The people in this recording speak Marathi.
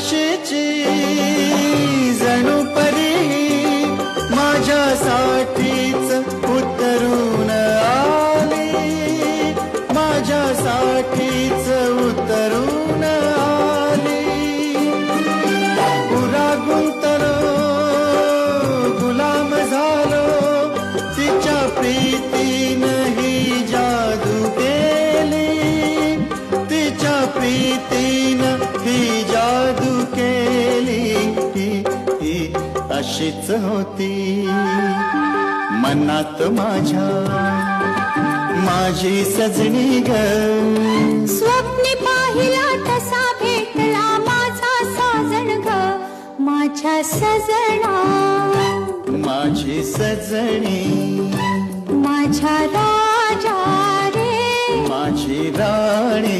अशीची जणू परी माझ्यासाठीच उतरून आली, माझ्यासाठीच उतरून आली. पुरा गुंतलो गुलाम झालो तिच्या प्रीतीनं ही जादू केली, तिच्या प्रीतीनं ही जादू केली. ही अशीच होती मनात माझ्या माझी सजनी ग. स्वप्ने पाहिला तसा भेटला माझा साजण ग, माझ्या सजना, माझी सजनी, माझ्या राजा रे, माझी राणी.